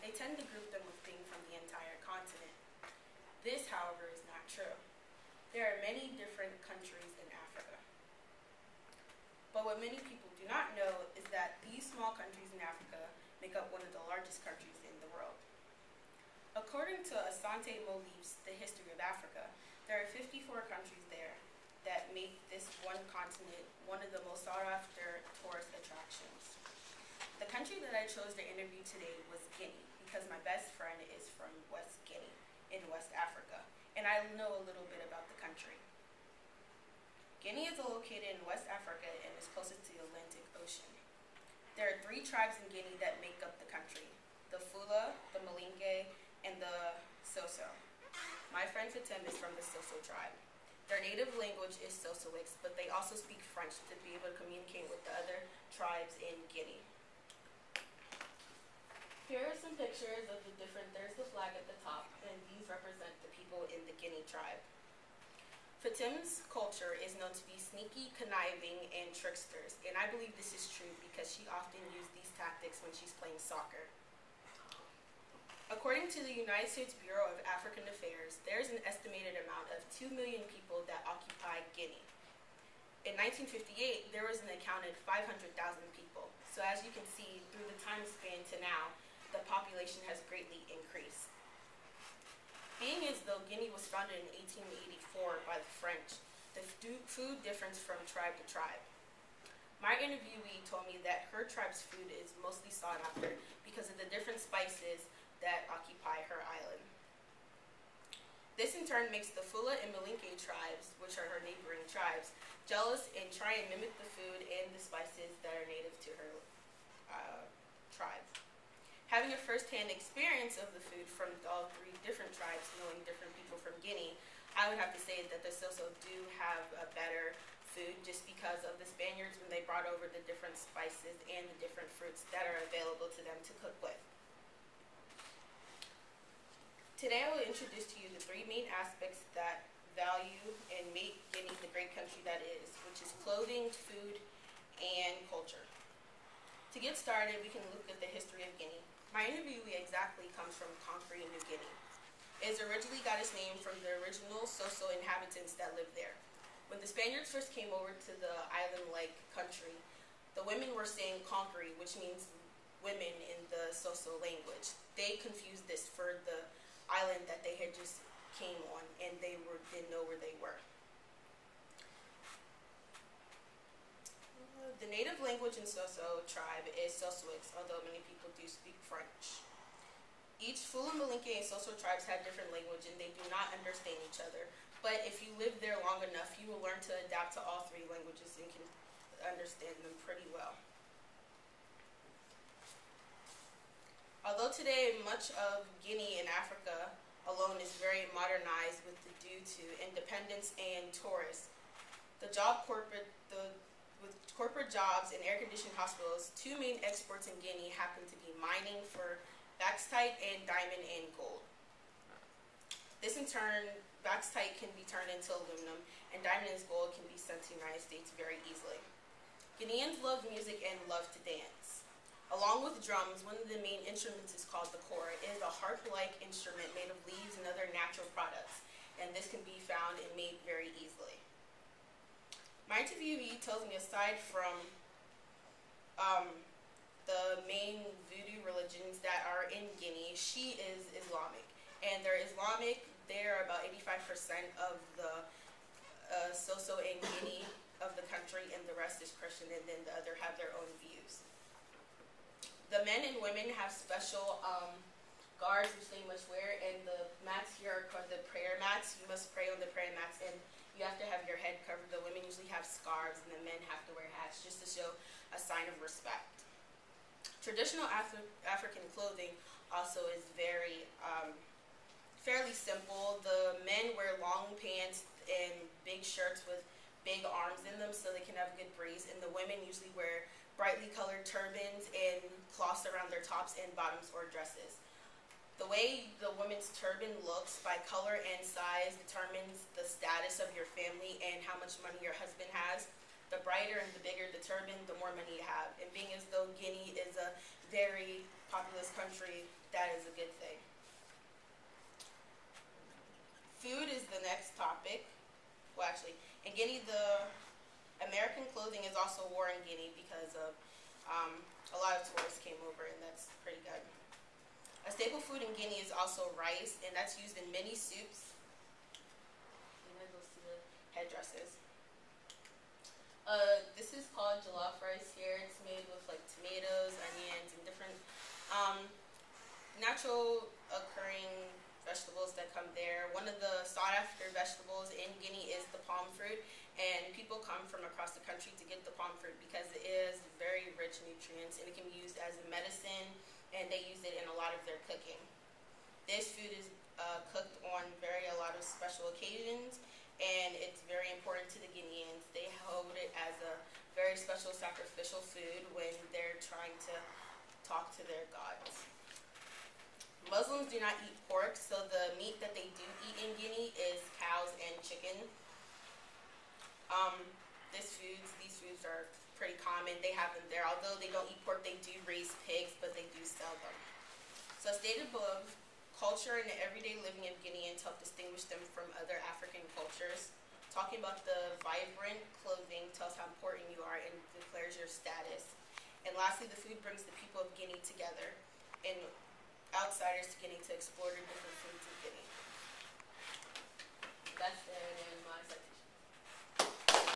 they tend to group them with being from the entire continent. This, however, is not true. There are many different countries in Africa. But what many people do not know is that these small countries in Africa make up one of the largest countries in the world. According to Asante Molife's The History of Africa, there are 54 countries there that make this one continent one of the most sought-after tourist attractions. The country that I chose to interview today was Guinea, because my best friend is from West Guinea in West Africa, and I know a little bit about the country. Guinea is located in West Africa and is closest to the Atlantic Ocean. There are 3 tribes in Guinea that make up the country: the Fula, the Malinke, and the Soso. My friend Fatim is from the Soso tribe. Their native language is Sosoix, but they also speak French to be able to communicate with the other tribes in Guinea. Here are some pictures of there's the flag at the top, and these represent the people in the Guinea tribe. Fatim's culture is known to be sneaky, conniving, and tricksters, and I believe this is true because she often used these tactics when she's playing soccer. According to the United States Bureau of African Affairs, there is an estimated amount of 2 million people that occupy Guinea. In 1958, there was an accounted 500,000 people. So as you can see, through the time span to now, the population has greatly increased. Being as though Guinea was founded in 1884 by the French, the food differs from tribe to tribe. My interviewee told me that her tribe's food is mostly sought after because of the different spices that occupy her island. This in turn makes the Fula and Malinke tribes, which are her neighboring tribes, jealous and try and mimic the food and the spices that are native to her tribe. Having a first-hand experience of the food from all 3 different tribes, knowing different people from Guinea, I would have to say that the Soso do have a better food just because of the Spaniards when they brought over the different spices and the different fruits that are available to them to cook with. Today I will introduce to you the 3 main aspects that value and make Guinea the great country that it is, which is clothing, food, and culture. To get started, we can look at the history of Guinea. My interviewee exactly comes from Conakry, New Guinea. It originally got its name from the original Soso inhabitants that lived there. When the Spaniards first came over to the island-like country, the women were saying Conakry, which means women in the Soso language. They confused this for the island that they had just came on, and they didn't know where they were. The native language in Soso tribe is Sosoix, although many people do speak French. Each Fula, Malinke, and Soso tribes have different language and they do not understand each other. But if you live there long enough, you will learn to adapt to all 3 languages and can understand them pretty well. Although today much of Guinea and Africa alone is very modernized due to independence and tourists, with corporate jobs and air-conditioned hospitals, 2 main exports in Guinea happen to be mining for bauxite and diamond and gold. This in turn, bauxite can be turned into aluminum, and diamond and gold can be sent to the United States very easily. Guineans love music and love to dance. Along with drums, one of the main instruments is called the kora. It is a harp-like instrument made of leaves and other natural products, and this can be found and made very easily. My interviewee tells me aside from the main voodoo religions that are in Guinea, she is Islamic. And they're Islamic, they're about 85% of the Soso and Guinea of the country, and the rest is Christian, and then the other have their own views. The men and women have special guards which they must wear, and the mats here are called the prayer mats. You must pray on the prayer mats, and you have to have your head covered. The women usually have scarves, and the men have to wear hats just to show a sign of respect. Traditional African clothing also is very fairly simple. The men wear long pants and big shirts with big arms in them so they can have a good breeze, and the women usually wear brightly colored turbans and cloths around their tops and bottoms or dresses. The way the woman's turban looks by color and size determines the status of your family and how much money your husband has. The brighter and the bigger the turban, the more money you have. And being as though Guinea is a very populous country, that is a good thing. Food is the next topic. Well, actually, in Guinea, the American clothing is also worn in Guinea because of a lot of tourists came over, and that's pretty good. A staple food in Guinea is also rice, and that's used in many soups. You might go see the headdresses. This is called jollof rice here. It's made with like tomatoes, onions, and different natural occurring vegetables that come there. One of the sought after vegetables in Guinea is the palm fruit, and people come from across the country to get the palm fruit because it is very rich in nutrients, and it can be used as a medicine, and they use it in a lot of their cooking. This food is cooked on a lot of special occasions, and it's very important to the Guineans. They hold it as a very special sacrificial food when they're trying to talk to their gods. Muslims do not eat pork, so the meat that they do eat in Guinea is cows and chicken. These foods are pretty common. They have them there. Although they don't eat pork, they do raise pigs, but they do sell them. So as stated above, culture and the everyday living of Guineans help distinguish them from other African cultures. Talking about the vibrant clothing tells how important you are and declares your status. And lastly, the food brings the people of Guinea together and outsiders to Guinea to explore the different foods of Guinea. That's the end of my section.